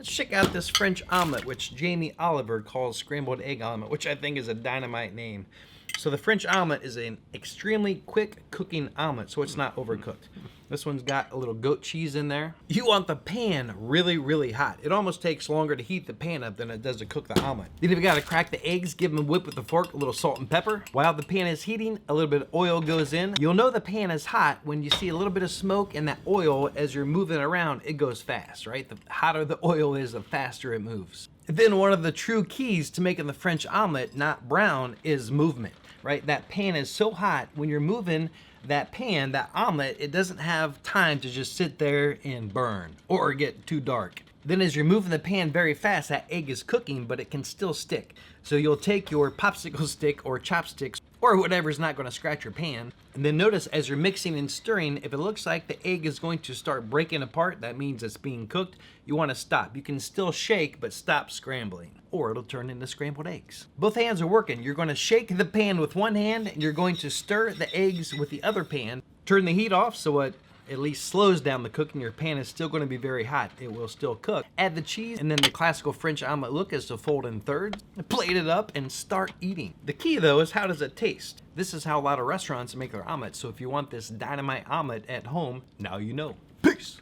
Let's check out this French omelet, which Jamie Oliver calls scrambled egg omelet, which I think is a dynamite name. So the French omelet is an extremely quick cooking omelet, so it's not overcooked. This one's got a little goat cheese in there. You want the pan really, really hot. It almost takes longer to heat the pan up than it does to cook the omelet. Then you've got to crack the eggs, give them a whip with a fork, a little salt and pepper. While the pan is heating, a little bit of oil goes in. You'll know the pan is hot when you see a little bit of smoke and that oil as you're moving around, it goes fast, right? The hotter the oil is, the faster it moves. And then one of the true keys to making the French omelet not brown is movement, right? That pan is so hot when you're moving that pan, that omelet, it doesn't have time to just sit there and burn or get too dark. Then as you're moving the pan very fast, that egg is cooking, but it can still stick. So you'll take your popsicle stick or chopsticks or whatever's not going to scratch your pan. And then notice as you're mixing and stirring, if it looks like the egg is going to start breaking apart, that means it's being cooked. You want to stop. You can still shake, but stop scrambling, or it'll turn into scrambled eggs. Both hands are working. You're going to shake the pan with one hand, and you're going to stir the eggs with the other pan. Turn the heat off so it at least slows down the cooking. Your pan is still going to be very hot. It will still cook. Add the cheese, and then the classical French omelet look is to fold in thirds, plate it up, and start eating. The key, though, is how does it taste? This is how a lot of restaurants make their omelets, so if you want this dynamite omelet at home, now you know. Peace!